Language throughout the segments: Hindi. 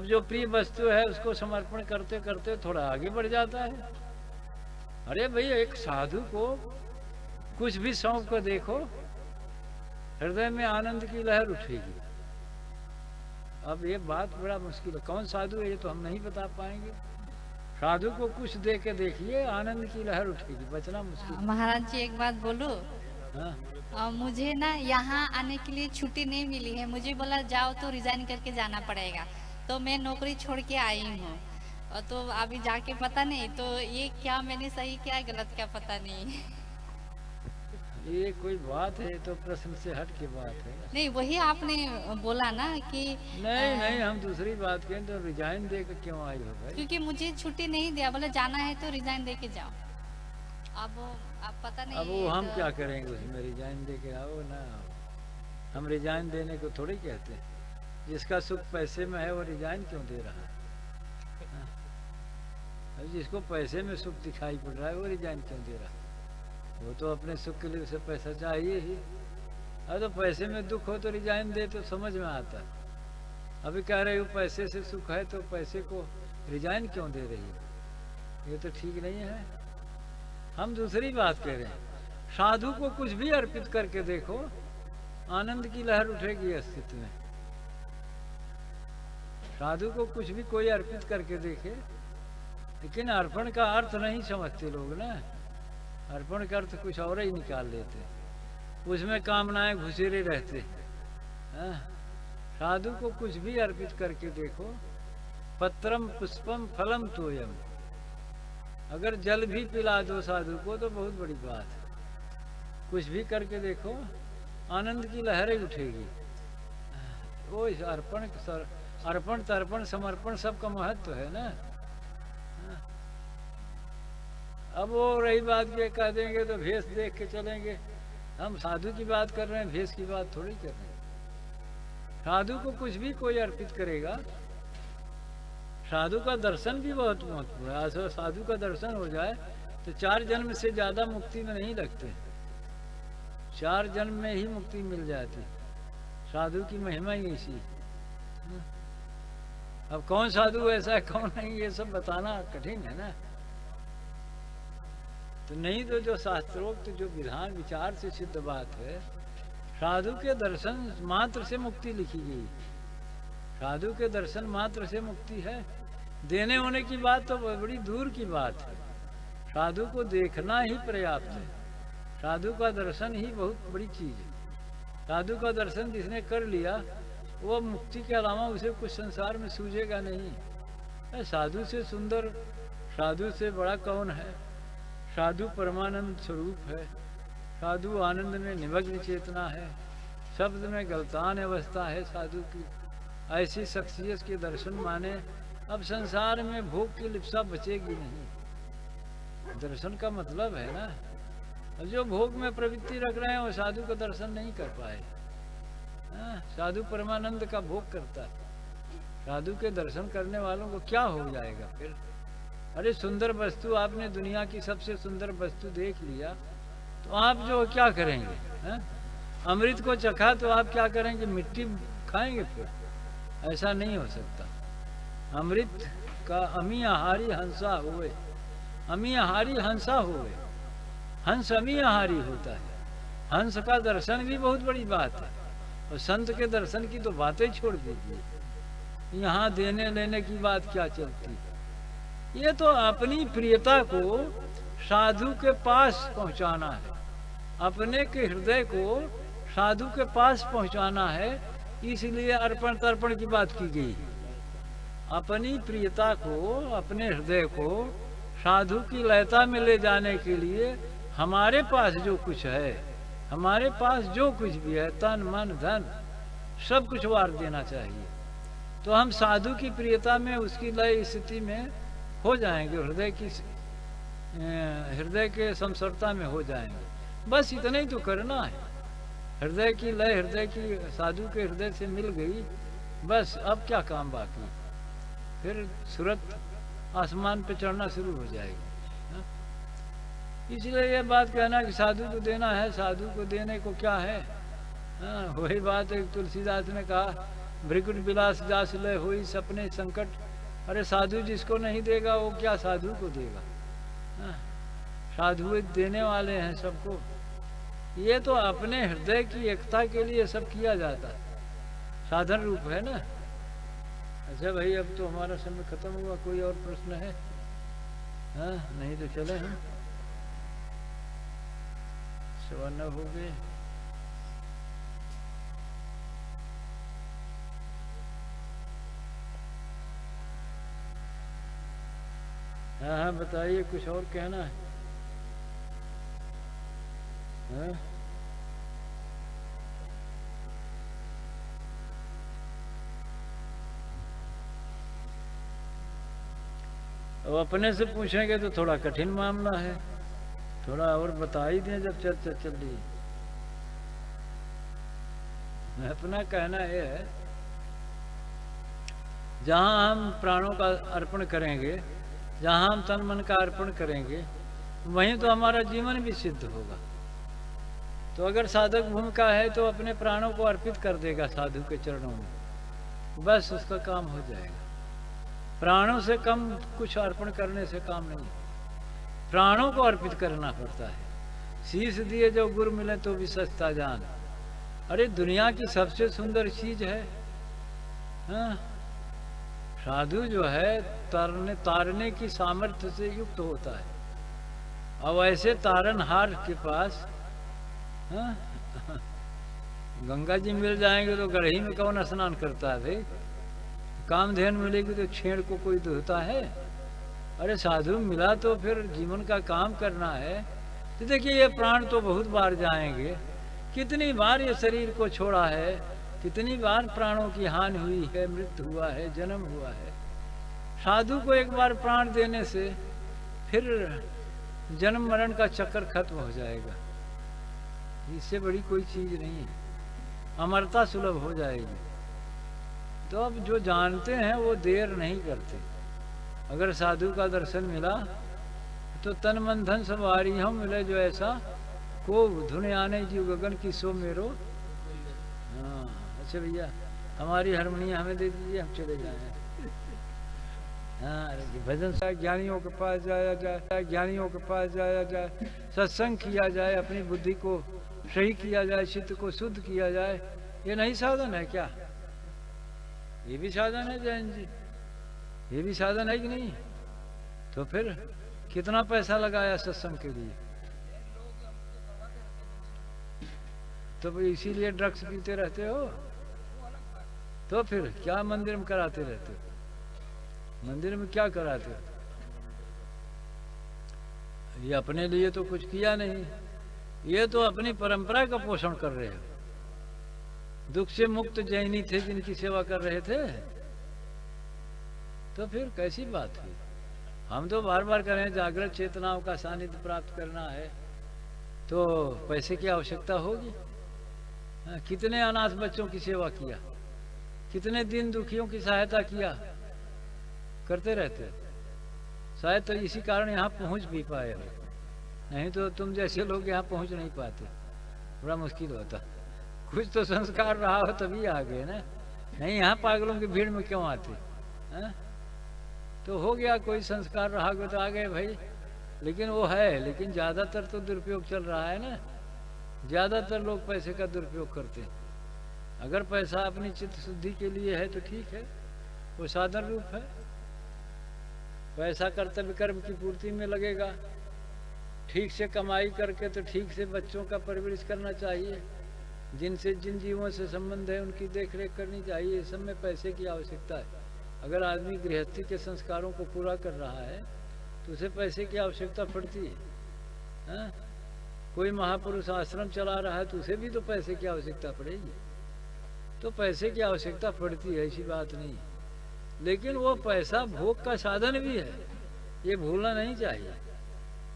अब जो प्रिय वस्तु है उसको समर्पण करते करते थोड़ा आगे बढ़ जाता है। अरे भाई, एक साधु को कुछ भी सौंप कर देखो, हृदय में आनंद की लहर उठेगी। अब ये बात बड़ा मुश्किल है, कौन साधु है ये तो हम नहीं बता पाएंगे। साधु को कुछ दे के देखिए, आनंद की लहर उठेगी, बचना मुश्किल। महाराज जी एक बात बोलूं? हाँ, मुझे ना यहाँ आने के लिए छुट्टी नहीं मिली है। मुझे बोला जाओ तो रिजाइन करके जाना पड़ेगा, तो मैं नौकरी छोड़ के आई हूँ। तो अभी जाके पता नहीं तो ये क्या मैंने सही क्या गलत क्या पता नहीं। ये कोई बात है तो प्रश्न से हट के बात है। नहीं, वही आपने बोला ना कि नहीं नहीं, हम दूसरी बात करें तो रिजाइन दे के क्यों आई हो भाई? क्योंकि मुझे छुट्टी नहीं दिया, बोला जाना है तो रिजाइन दे के जाओ। अब पता नहीं अब वो हम क्या करेंगे उसमें, रिजाइन दे के आओ ना आओ, हम रिजाइन देने को थोड़ी कहते हैं। जिसका सुख पैसे में है वो रिजाइन क्यों दे रहा है? अब जिसको पैसे में सुख दिखाई पड़ रहा है वो रिजाइन क्यों दे रहा है? वो तो अपने सुख के लिए उसे पैसा चाहिए ही। अब तो पैसे में दुख हो तो रिजाइन दे तो समझ में आता है। अभी कह रहे हो पैसे से सुख है तो पैसे को रिजाइन क्यों दे रही है? ये तो ठीक नहीं है। हम दूसरी बात कह रहे हैं, साधु को कुछ भी अर्पित करके देखो, आनंद की लहर उठेगी अस्तित्व में। साधु को कुछ भी कोई अर्पित करके देखे, लेकिन अर्पण का अर्थ नहीं समझते लोग ना। अर्पण का अर्थ कुछ और ही निकाल लेते, उसमें कामनाएं घुसेरे रहते हैं। साधु को कुछ भी अर्पित करके देखो, पत्रम पुष्पम फलम तोयम। अगर जल भी पिला दो साधु को तो बहुत बड़ी बात है। कुछ भी करके देखो, आनंद की लहरें उठेगी। वो इस अर्पण तर्पण समर्पण सबका महत्व है ना। अब वो रही बात ये कह देंगे तो भेष देख के चलेंगे। हम साधु की बात कर रहे हैं, भेष की बात थोड़ी कर रहे हैं। साधु को कुछ भी कोई अर्पित करेगा, साधु का दर्शन भी बहुत महत्वपूर्ण है। ऐसा साधु का दर्शन हो जाए तो 4 जन्म से ज्यादा मुक्ति में नहीं लगते, 4 जन्म में ही मुक्ति मिल जाती। साधु की महिमा ही ऐसी। अब कौन साधु ऐसा है कौन नहीं, ये सब बताना कठिन है ना। तो नहीं तो जो शास्त्रोक्त जो विधान विचार से सिद्ध बात है, साधु के दर्शन मात्र से मुक्ति लिखी गई। साधु के दर्शन मात्र से मुक्ति है। देने होने की बात तो बड़ी दूर की बात है। साधु को देखना ही पर्याप्त है। साधु का दर्शन ही बहुत बड़ी चीज है। साधु का दर्शन जिसने कर लिया, वो मुक्ति के अलावा उसे कुछ संसार में सूझेगा नहीं। साधु से सुंदर, साधु से बड़ा कौन है? साधु परमानंद स्वरूप है। साधु आनंद में निमग्न चेतना है। शब्द में गलतान अवस्था है साधु की। ऐसी शख्सियत के दर्शन माने अब संसार में भोग की लिप्सा बचेगी नहीं। दर्शन का मतलब है ना, जो भोग में प्रवृत्ति रख रहे हैं वो साधु का दर्शन नहीं कर पाए। साधु परमानंद का भोग करता है। साधु के दर्शन करने वालों को क्या हो जाएगा फिर? अरे सुंदर वस्तु, आपने दुनिया की सबसे सुंदर वस्तु देख लिया तो आप जो क्या करेंगे? अमृत को चखा तो आप क्या करेंगे? मिट्टी खाएंगे फिर? ऐसा नहीं हो सकता। अमृत का अमी आहारी हंसा हुए, अमी आहारी हंसा हुए। हंस अमी आहारी होता है। हंस का दर्शन भी बहुत बड़ी बात है। और संत के दर्शन की तो बातें छोड़ दीजिए, यहाँ देने लेने की बात क्या चलती। ये तो अपनी प्रियता को साधु के पास पहुंचाना है, अपने के हृदय को साधु के पास पहुंचाना है। इसलिए अर्पण तर्पण की बात की गई। अपनी प्रियता को, अपने हृदय को साधु की लयता में ले जाने के लिए हमारे पास जो कुछ है, हमारे पास जो कुछ भी है, तन मन धन सब कुछ वार देना चाहिए। तो हम साधु की प्रियता में, उसकी लय स्थिति में हो जाएंगे, हृदय के समसरता में हो जाएंगे। बस इतना ही तो करना है। हृदय की लय, हृदय की साधु के हृदय से मिल गई, बस अब क्या काम बाकी। फिर सूरत आसमान पे चढ़ना शुरू हो जाएगी। इसलिए ये बात कहना कि साधु को देना है, साधु को देने को क्या है। वही बात एक तुलसीदास ने कहा भृकुट विलास जास लय हुई सपने संकट। अरे साधु जिसको नहीं देगा वो क्या साधु को देगा? हाँ, साधु देने वाले हैं सबको। ये तो अपने हृदय की एकता के लिए सब किया जाता है, साधन रूप है ना। अच्छा भाई, अब तो हमारा समय खत्म हुआ, कोई और प्रश्न है? हाँ, नहीं तो चले हम, 9:15 हो गए। हाँ हाँ, बताइए, कुछ और कहना है? हाँ? अब अपने से पूछेंगे तो थोड़ा कठिन मामला है, थोड़ा और बता ही दें जब चर्चा चल रही है। अपना कहना यह है, जहाँ हम प्राणों का अर्पण करेंगे, जहाँ हम तन मन का अर्पण करेंगे, वहीं तो हमारा जीवन भी सिद्ध होगा। तो अगर साधक भूमिका है तो अपने प्राणों को अर्पित कर देगा साधु के चरणों में, बस उसका काम हो जाएगा। प्राणों से कम कुछ अर्पण करने से काम नहीं, प्राणों को अर्पित करना पड़ता है। शीश दिए जो गुरु मिले तो भी सस्ता जान। अरे दुनिया की सबसे सुंदर चीज है, हाँ? साधु जो है तारने की सामर्थ्य से युक्त होता है। अब ऐसे तारनहार के पास, हाँ? गंगा जी मिल जाएंगे तो गढ़ी में कौन स्नान करता है भाई? कामधेनु मिलेगी तो छेड़ को कोई धोता है? अरे साधु मिला तो फिर जीवन का काम करना है। तो देखिए, ये प्राण तो बहुत बार जाएंगे, कितनी बार ये शरीर को छोड़ा है, कितनी बार प्राणों की हानि हुई है, मृत्यु हुआ है, जन्म हुआ है। साधु को एक बार प्राण देने से फिर जन्म मरण का चक्कर खत्म हो जाएगा। इससे बड़ी कोई चीज नहीं है, अमरता सुलभ हो जाएगी। तो अब जो जानते हैं वो देर नहीं करते। अगर साधु का दर्शन मिला तो तन मन धन सब हारी हम मिले जो ऐसा को धुन आने जीव गगन की सो मेरो। हाँ, अच्छा भैया, हमारी हारमोनियम हमें दे दीजिए, हम चले जाए। हाँ, भजन से ज्ञानियों के पास जाया जाए, ज्ञानियों के पास जाया जाए, सत्संग किया जाए, अपनी बुद्धि को सही किया जाए, चित्त को शुद्ध किया जाए। ये नहीं साधन है क्या? ये भी साधन है जैन जी, ये भी साधन है कि नहीं? तो फिर कितना पैसा लगाया सत्संग के लिए? तो इसीलिए ड्रग्स पीते रहते हो? तो फिर क्या मंदिर में कराते रहते हो? मंदिर में क्या कराते हो? ये अपने लिए तो कुछ किया नहीं, ये तो अपनी परंपरा का पोषण कर रहे हो। दुख से मुक्त जैनी थे जिनकी सेवा कर रहे थे, तो फिर कैसी बात हुई? हम तो बार बार कह रहे हैं जागृत चेतनाओं का सानिध्य प्राप्त करना है, तो पैसे की आवश्यकता होगी। कितने अनाथ बच्चों की सेवा किया, कितने दिन दुखियों की सहायता किया, करते रहते। शायद तो इसी कारण यहाँ पहुँच भी पाए हो, नहीं तो तुम जैसे लोग यहाँ पहुँच नहीं पाते, बड़ा मुश्किल होता। कुछ तो संस्कार रहा हो तभी आ गए ना, नहीं यहाँ पागलों की भीड़ में क्यों आते? हाँ? तो हो गया, कोई संस्कार रहा हो तो आ गए भाई। लेकिन वो है, लेकिन ज़्यादातर तो दुरुपयोग चल रहा है ना, ज़्यादातर लोग पैसे का दुरुपयोग करते हैं। अगर पैसा अपनी चित्त शुद्धि के लिए है तो ठीक है, वो साधन रूप है। पैसा कर्तव्य कर्म की पूर्ति में लगेगा, ठीक से कमाई करके तो ठीक से बच्चों का परवरिश करना चाहिए, जिनसे जिन जीवों से संबंध है उनकी देख रेख करनी चाहिए। इस सब में पैसे की आवश्यकता है। अगर आदमी गृहस्थी के संस्कारों को पूरा कर रहा है तो उसे पैसे की आवश्यकता पड़ती है। हाँ? कोई महापुरुष आश्रम चला रहा है तो उसे भी तो पैसे की आवश्यकता पड़ेगी। तो पैसे की आवश्यकता पड़ती है, ऐसी बात नहीं। लेकिन वो पैसा भोग का साधन भी है, ये भूलना नहीं चाहिए।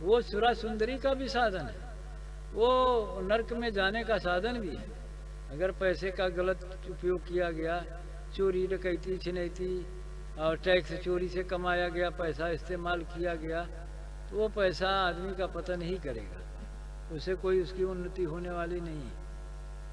वो सुरा सुंदरी का भी साधन है, वो नरक में जाने का साधन भी है। अगर पैसे का गलत उपयोग किया गया, चोरी डकैती छिनैती और टैक्स चोरी से कमाया गया पैसा इस्तेमाल किया गया, तो वो पैसा आदमी का पतन ही करेगा, उसे कोई उसकी उन्नति होने वाली नहीं है।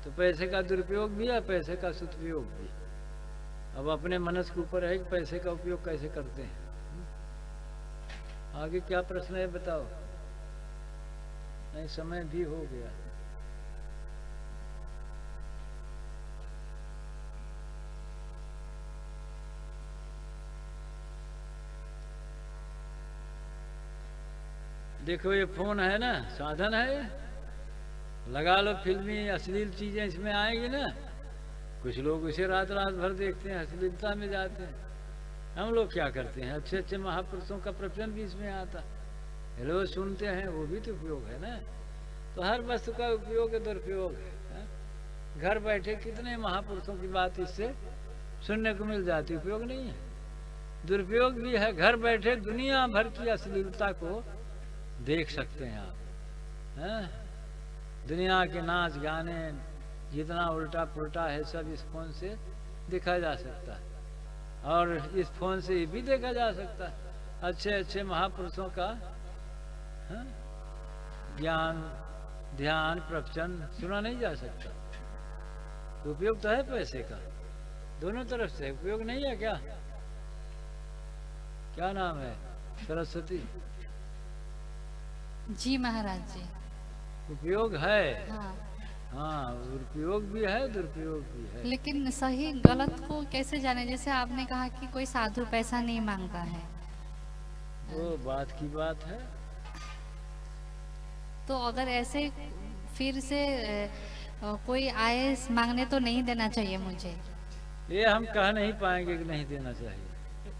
तो पैसे का दुरुपयोग भी है, पैसे का सदुपयोग भी। अब अपने मनस के ऊपर है कि पैसे का उपयोग कैसे करते हैं। आगे क्या प्रश्न है बताओ? नहीं, समय भी हो गया। देखो ये फोन है ना, साधन है, लगा लो, फिल्मी अश्लील चीजें इसमें आएंगी ना। कुछ लोग इसे रात रात भर देखते हैं, अश्लीलता में जाते हैं। हम लोग क्या करते हैं, अच्छे अच्छे महापुरुषों का प्रवचन भी इसमें आता, लोग सुनते हैं, वो भी तो उपयोग है ना। तो हर वस्तु का उपयोग है, दुरुपयोग है। घर बैठे कितने महापुरुषों की बात इससे सुनने को मिल जाती, उपयोग नहीं है, दुरुपयोग भी है। घर बैठे दुनिया भर की अश्लीलता को देख सकते हैं आप, हैं? दुनिया के नाच गाने जितना उल्टा पुल्टा है सब इस फोन से देखा जा सकता है। और इस फोन से ये भी देखा जा सकता है अच्छे अच्छे महापुरुषों का ज्ञान ध्यान प्रवचन सुना नहीं जा सकता। उपयोग तो है पैसे का, दोनों तरफ से उपयोग नहीं है क्या? क्या नाम है? सरस्वती जी महाराज जी। उपयोग है। हाँ, हाँ, उपयोग भी है, दुरुपयोग भी है। लेकिन सही गलत को कैसे जाने? जैसे आपने कहा कि कोई साधु पैसा नहीं मांगता है, वो बात की बात है। तो अगर ऐसे फिर से कोई आए मांगने तो नहीं देना चाहिए मुझे? ये हम कह नहीं पाएंगे कि नहीं देना चाहिए।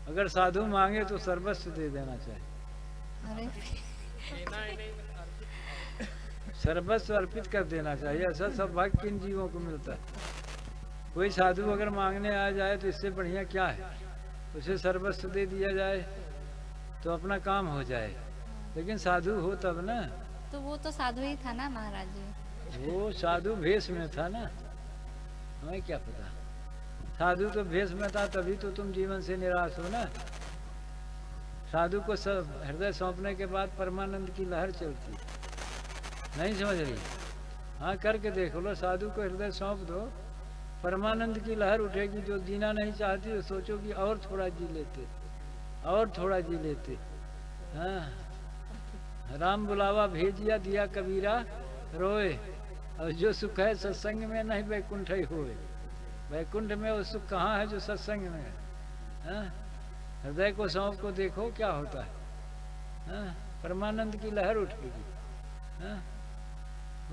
अगर साधु मांगे तो सर्वस्व दे देना चाहिए। अरे सर्वस्व अर्पित कर देना चाहिए। ऐसा सब भाग्य किन जीवों को मिलता है? कोई साधु अगर मांगने आ जाए तो इससे बढ़िया क्या है, उसे सर्वस्व दे दिया जाए तो अपना काम हो जाए। लेकिन साधु हो तब ना। तो वो तो साधु ही था ना महाराज जी। वो साधु भेष में था ना, हमें क्या पता। साधु तो भेष में था, तभी तो तुम जीवन से निराश हो ना। साधु को सब हृदय सौंपने के बाद परमानंद की लहर चलती, नहीं समझ रही? हाँ, करके देख लो, साधु को हृदय सौंप दो, परमानंद की लहर उठेगी। जो जीना नहीं चाहती तो सोचो कि और थोड़ा जी लेते, और थोड़ा जी लेते। हाँ, राम बुलावा भेजिया दिया कबीरा रोए, और जो सुख है सत्संग में नहीं वैकुंठ ही होए। वैकुंठ में वो सुख कहाँ है जो सत्संग में है? हाँ? हृदय को सौंप को देखो क्या होता है। हाँ? परमानंद की लहर उठेगी। हाँ?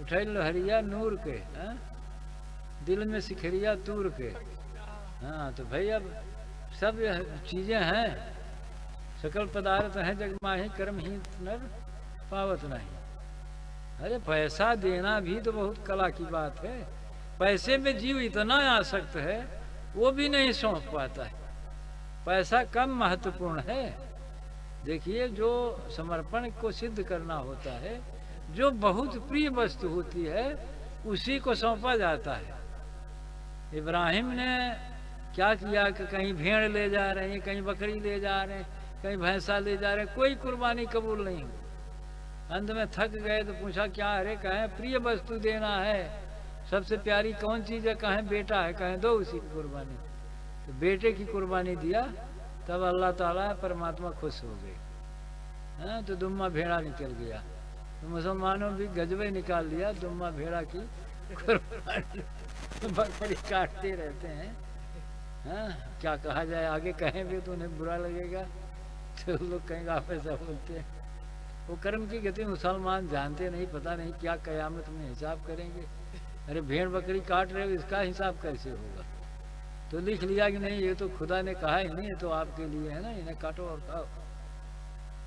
उठे लहरिया नूर के, हाँ? दिल में सिखरिया तूर के। हाँ, तो भाई अब सब चीजें हैं, सकल पदार्थ हैं जग माही, कर्म ही नर पावत नहीं। अरे पैसा देना भी तो बहुत कला की बात है। पैसे में जीव इतना आसक्त है वो भी नहीं सौंप पाता है। पैसा कम महत्वपूर्ण है। देखिए, जो समर्पण को सिद्ध करना होता है, जो बहुत प्रिय वस्तु होती है, उसी को सौंपा जाता है। इब्राहिम ने क्या किया कि कहीं भेड़ ले जा रहे हैं, कहीं बकरी ले जा रहे हैं, कहीं भैंसा ले जा रहे हैं, कोई कुर्बानी कबूल नहीं। अंत में थक गए तो पूछा क्या? अरे कहें प्रिय वस्तु देना है, सबसे प्यारी कौन चीज है? कहें बेटा है, कहें दो उसी की कुर्बानी। तो बेटे की कुर्बानी दिया, तब अल्लाह ताला परमात्मा खुश हो गए। हाँ, तो दुम्मा भेड़ा निकल गया। तो मुसलमानों भी गजबे निकाल लिया दुम्मा भेड़ा की कुर्बानी। बकरी काटते रहते हैं। हाँ, क्या कहा जाए, आगे कहें भी तो उन्हें बुरा लगेगा, तो लोग कहेंगे आप ऐसा बोलते हैं। वो कर्म की गति मुसलमान जानते नहीं, पता नहीं क्या कयामत में हिसाब करेंगे। अरे भेड़ बकरी काट रहे हो, इसका हिसाब कैसे होगा? तो लिख लिया कि नहीं, ये तो खुदा ने कहा ही नहीं, ये तो आपके लिए है ना, इन्हें काटो और खाओ।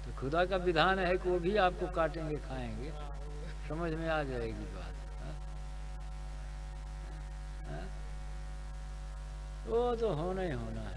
तो खुदा का विधान है कि वो भी आपको काटेंगे खाएंगे। समझ में आ जाएगी बात। वो तो होना ही होना है।